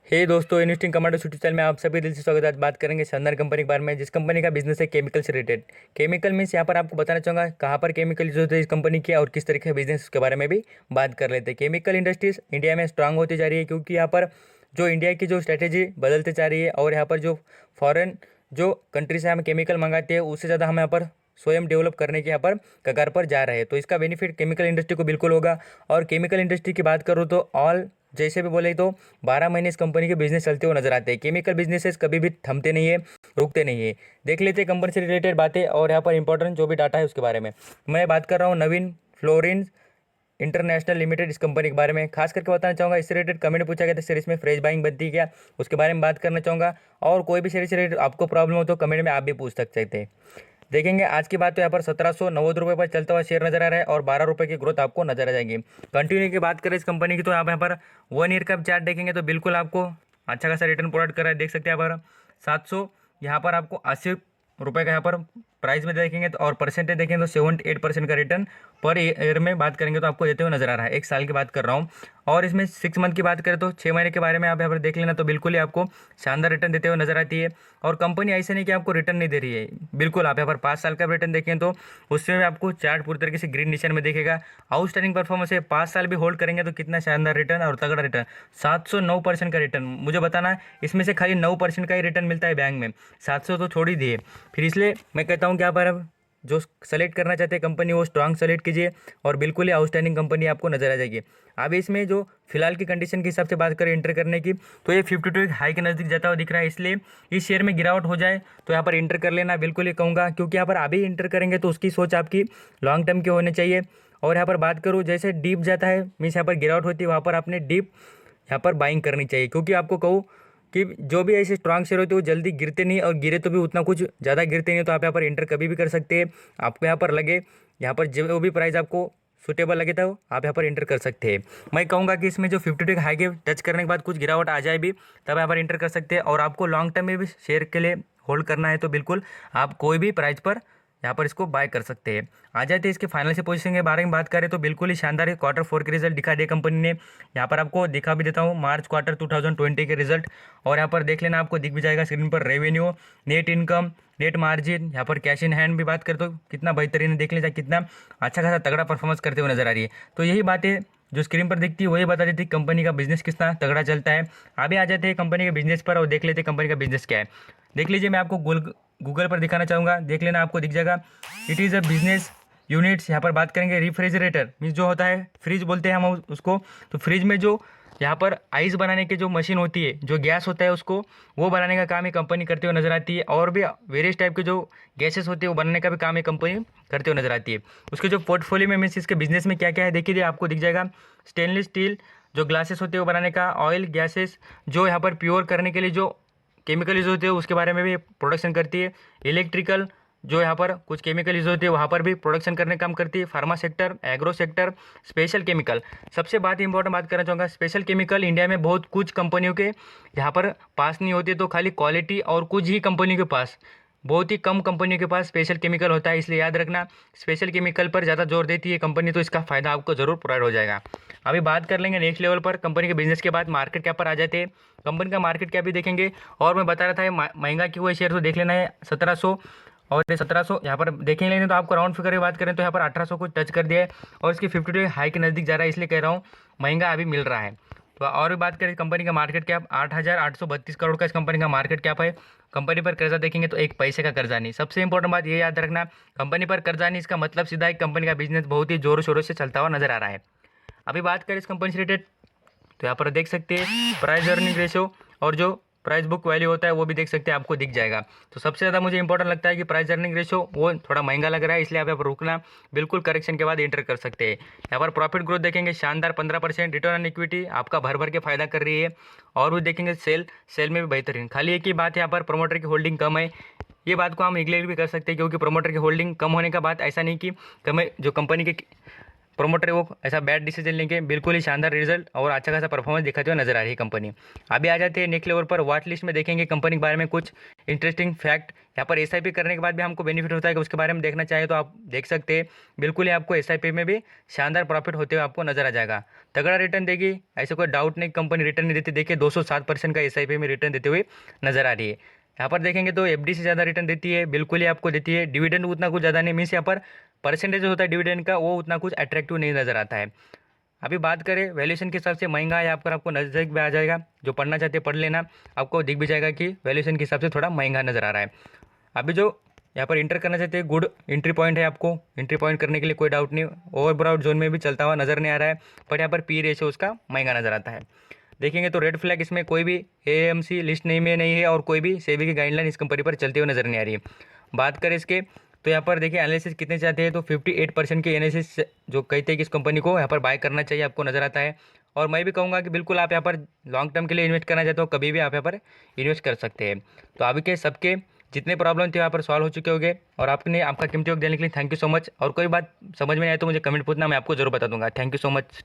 हे दोस्तों, investing commando YouTube channel में आप सभी दिल से स्वागत है। आज बात करेंगे शानदार कंपनी के बारे में, जिस कंपनी का बिजनेस है केमिकल से रिलेटेड। केमिकल मीन्स यहाँ पर आपको बताना चाहूँगा कहाँ पर केमिकल यूज होते हैं इस कंपनी की और किस तरीके का बिजनेस उसके बारे में भी बात कर लेते हैं। केमिकल इंडस्ट्रीज इंडिया में स्ट्रांग होती जा रही है, क्योंकि यहाँ पर जो इंडिया की जो स्ट्रैटेजी बदलते जा रही है और यहाँ पर जो फॉरेन जो कंट्री से हम केमिकल मंगाते हैं उससे ज़्यादा हम यहाँ पर स्वयं डेवलप करने के यहाँ पर कगार पर जा रहे हैं। तो इसका बेनिफिट केमिकल इंडस्ट्री को बिल्कुल होगा। और केमिकल इंडस्ट्री की बात करूँ तो ऑल जैसे भी बोले तो 12 महीने इस कंपनी के बिजनेस चलते हुए नजर आते हैं। केमिकल बिजनेसेस कभी भी थमते नहीं है, रुकते नहीं है। देख लेते हैं कंपनी से रिलेटेड बातें और यहाँ पर इंपॉर्टेंट जो भी डाटा है उसके बारे में। मैं बात कर रहा हूँ नवीन फ्लोरिन इंटरनेशनल लिमिटेड इस कंपनी के बारे में खास करके बताना चाहूँगा। इससे रिलेटेड कमेंट पूछा गया था, सीरीज में फ्रेश बाइंग बनती है क्या, उसके बारे में बात करना चाहूँगा। और कोई भी सीरीज से रिलेटेड आपको प्रॉब्लम हो तो कमेंट में आप भी पूछ सकते थे। देखेंगे आज की बात तो यहाँ पर 1790 पर चलता हुआ शेयर नजर आ रहा है और 12 रुपये की ग्रोथ आपको नजर आ जाएगी। कंटिन्यू की बात करें इस कंपनी की तो आप यहाँ पर 1 ईयर का चार्ट देखेंगे तो बिल्कुल आपको अच्छा खासा रिटर्न प्रोवाइड कर रहा है। देख सकते हैं यहाँ पर 700 यहाँ पर आपको 80 रुपये का यहाँ पर प्राइस में देखेंगे तो और परसेंटेज देखेंगे तो 78% का रिटर्न पर ईयर में बात करेंगे तो आपको देते हुए नजर आ रहा है। एक साल की बात कर रहा हूँ। और इसमें 6 मंथ की बात करें तो 6 महीने के बारे में आप यहाँ पर देख लेना तो बिल्कुल ही आपको शानदार रिटर्न देते हुए नजर आती है। और कंपनी ऐसे नहीं कि आपको रिटर्न नहीं दे रही है, बिल्कुल आप यहाँ पर 5 साल का रिटर्न देखें तो उसमें भी आपको चार्ट पूरी तरीके से ग्रीन निशान में देखेगा। आउटस्टैंडिंग परफॉर्मेंस है, 5 साल भी होल्ड करेंगे तो कितना शानदार रिटर्न और तगड़ा रिटर्न 709% का रिटर्न। मुझे बताना है इसमें से खाली 9% का ही रिटर्न मिलता है बैंक में, 700 तो छोड़ ही दिए। फिर इसलिए मैं कहता हूँ कि यहाँ पर अब जो सेलेक्ट करना चाहते हैं कंपनी वो स्ट्रांग सेलेक्ट कीजिए और बिल्कुल ही आउटस्टैंडिंग कंपनी आपको नजर आ जाएगी। अभी इसमें जो फिलहाल की कंडीशन के हिसाब से बात करें इंटर करने की तो ये 52 हाई के नज़दीक जाता हुआ दिख रहा है। इसलिए इस शेयर में गिरावट हो जाए तो यहाँ पर इंटर कर लेना बिल्कुल ही कहूँगा, क्योंकि यहाँ पर अभी इंटर करेंगे तो उसकी सोच आपकी लॉन्ग टर्म की होनी चाहिए। और यहाँ पर बात करूँ जैसे डीप जाता है मीन्स यहाँ पर गिरावट होती है वहाँ पर आपने डीप यहाँ पर बाइंग करनी चाहिए, क्योंकि आपको कहूँ कि जो भी ऐसे स्ट्रांग शेयर होते हैं वो जल्दी गिरते नहीं और गिरे तो भी उतना कुछ ज़्यादा गिरते नहीं। तो आप यहाँ पर इंटर कभी भी कर सकते हैं। आपको यहाँ पर लगे यहाँ पर जो भी प्राइस आपको सुटेबल लगे था आप यहाँ पर इंटर कर सकते हैं। मैं कहूँगा कि इसमें जो 52 हाई के टच करने के बाद कुछ गिरावट आ जाए भी तब यहाँ पर इंटर कर सकते हैं। और आपको लॉन्ग टर्म में भी शेयर के लिए होल्ड करना है तो बिल्कुल आप कोई भी प्राइस पर यहाँ पर इसको बाय कर सकते हैं। आ जाते हैं इसके फाइनल से पोजीशन के बारे में बात करें तो बिल्कुल ही शानदार Q4 के रिजल्ट दिखा दिए कंपनी ने। यहाँ पर आपको दिखा भी देता हूँ मार्च क्वार्टर 2020 के रिजल्ट। और यहाँ पर देख लेना आपको दिख भी जाएगा स्क्रीन पर revenue, net income, net margin, यहाँ पर कैश इन हैंड भी बात करें तो कितना बेहतरीन है। देख लीजिए कितना अच्छा खासा तगड़ा परफॉर्मेंस करते हुए नजर आ रही है। तो यही बातें जो स्क्रीन पर दिखती है वही बता देती है कंपनी का बिजनेस कितना तगड़ा चलता है। अभी आ जाते हैं कंपनी के बिजनेस पर और देख लेते हैं कंपनी का बिजनेस क्या है। देख लीजिए मैं आपको गूगल पर दिखाना चाहूँगा, देख लेना आपको दिख जाएगा। It is a business units. यहाँ पर बात करेंगे रेफ्रिजरेटर मीन्स जो होता है फ्रिज बोलते हैं हम उसको। तो फ्रिज में जो यहाँ पर आइस बनाने की जो मशीन होती है, जो गैस होता है उसको वो बनाने का काम ये कंपनी करते हुए नजर आती है। और भी वेरियस टाइप के जो गैसेस होती है वो बनाने का भी काम ये कंपनी करते हुए नजर आती है। उसके जो पोर्टफोलियो में मीन्स इसके बिजनेस में क्या क्या है देखिए आपको दिख जाएगा। स्टेनलेस स्टील जो ग्लासेस होते हैं वो बनाने का, ऑयल गैसेस जो यहाँ पर प्योर करने के लिए जो केमिकल यूज होते हैं उसके बारे में भी प्रोडक्शन करती है। इलेक्ट्रिकल जो यहाँ पर कुछ केमिकल यूज होती है वहाँ पर भी प्रोडक्शन करने का काम करती है। Pharma sector, agro sector, special chemical. सबसे इंपॉर्टेंट बात करना चाहूँगा, स्पेशल केमिकल इंडिया में बहुत कुछ कंपनियों के यहाँ पर पास नहीं होती है, तो खाली क्वालिटी और कुछ ही कंपनियों के पास, बहुत ही कम कंपनियों के पास स्पेशल केमिकल होता है। इसलिए याद रखना स्पेशल केमिकल पर ज़्यादा जोर देती है कंपनी, तो इसका फायदा आपको जरूर प्रोवाइड हो जाएगा। अभी बात कर लेंगे नेक्स्ट लेवल पर कंपनी के बिजनेस के बाद मार्केट कैप पर आ जाते हैं। कंपनी का मार्केट कैप भी देखेंगे। और मैं बता रहा था ये महंगा क्यों है शेयर, तो देख लेना है 1700 और ये 1700 यहाँ पर देखेंगे तो आपको राउंड फिगर की बात करें तो यहाँ पर 1800 को टच कर दिया है और इसकी 52 हाई के नज़दीक जा रहा है। इसलिए कह रहा हूँ महंगा अभी मिल रहा है। तो और भी बात करें कंपनी का मार्केट कैप 8,832 करोड़ का इस कंपनी का मार्केट कैप है। कंपनी पर कर्जा देखेंगे तो 1 पैसे का कर्जा नहीं। सबसे इंपॉर्टेंट बात ये याद रखना, कंपनी पर कर्जा नहीं, इसका मतलब सीधा एक कंपनी का बिजनेस बहुत ही जोरों शोरों से चलता हुआ नजर आ रहा है। अभी बात करें इस कंपनी से रिलेटेड तो यहाँ पर देख सकते हैं प्राइस अर्निंग रेशियो और जो प्राइस बुक वैल्यू होता है वो भी देख सकते हैं, आपको दिख जाएगा। तो सबसे ज़्यादा मुझे इंपॉर्टेंट लगता है कि प्राइस अर्निंग रेशियो वो थोड़ा महंगा लग रहा है, इसलिए आप यहाँ पर रुकना, बिल्कुल करेक्शन के बाद एंटर कर सकते हैं। यहाँ पर प्रॉफिट ग्रोथ देखेंगे शानदार 15%, रिटर्न ऑन इक्विटी आपका भर भर के फायदा कर रही है। और भी देखेंगे सेल में भी बेहतरीन। खाली एक ही बात यहाँ पर प्रमोटर की होल्डिंग कम है, ये बात को हम इग्नोर भी कर सकते हैं, क्योंकि प्रमोटर की होल्डिंग कम होने का बात ऐसा नहीं कि जो कंपनी के प्रोमोटर वो ऐसा बैड डिसीजन लेंगे, बिल्कुल ही शानदार रिजल्ट और अच्छा खासा परफॉर्मेंस दिखाते हुए नजर आ रही है कंपनी। अभी आ जाते हैं नेक्स्ट लेवल पर, वाच लिस्ट में देखेंगे कंपनी के बारे में कुछ इंटरेस्टिंग फैक्ट। यहाँ पर एसआईपी करने के बाद भी हमको बेनिफिट होता है कि उसके बारे में देखना चाहिए तो आप देख सकते हैं। बिल्कुल ही आपको एसआईपी में भी शानदार प्रॉफिट होते हुए आपको नजर आ जाएगा। तगड़ा रिटर्न देगी, ऐसे कोई डाउट नहीं, कंपनी रिटर्न नहीं देती। देखिए 207% का एसआईपी में रिटर्न देते हुए नजर आ रही है। यहाँ पर देखेंगे तो एफडी से ज़्यादा रिटर्न देती है, बिल्कुल ही आपको देती है। डिविडेंड उतना कुछ ज़्यादा नहीं, मीन्स यहाँ पर परसेंटेज होता है डिविडेंड का वो उतना कुछ अट्रैक्टिव नहीं नज़र आता है। अभी बात करें वैल्यूएशन के हिसाब से महंगा है, यहाँ पर आपको नज़दीक भी आ जाएगा। जो पढ़ना चाहते हैं पढ़ लेना, आपको दिख भी जाएगा कि वैल्यूएशन के हिसाब से थोड़ा महंगा नज़र आ रहा है। अभी जो यहाँ पर इंटर करना चाहते हैं, गुड एंट्री पॉइंट है, आपको एंट्री पॉइंट करने के लिए कोई डाउट नहीं। ओवरब्राउट जोन में भी चलता हुआ नज़र नहीं आ रहा है, बट यहाँ पर पी रेशियो उसका महंगा नज़र आता है। देखेंगे तो रेड फ्लैग, इसमें कोई भी एएमसी लिस्ट नहीं है और कोई भी सेबी की गाइडलाइन इस कंपनी पर चलते हुए नजर नहीं आ रही है। बात करें इसके तो यहाँ पर देखिए एनालिसिस कितने चाहते हैं तो 58% के एनालिसिस जो कहते हैं कि इस कंपनी को यहाँ पर बाय करना चाहिए, आपको नज़र आता है। और मैं भी कहूँगा कि बिल्कुल आप यहाँ पर लॉन्ग टर्म के लिए इन्वेस्ट करना चाहते हो, कभी भी आप यहाँ पर इन्वेस्ट कर सकते हैं। तो अभी के सबके जितने प्रॉब्लम थे यहाँ पर सॉल्व हो चुके होंगे और आपने आपका कीमती वक्त देने के लिए थैंक यू सो मच। और कोई बात समझ में नहीं आए तो मुझे कमेंट पूछना, मैं आपको जरूर बता दूंगा। Thank you so much.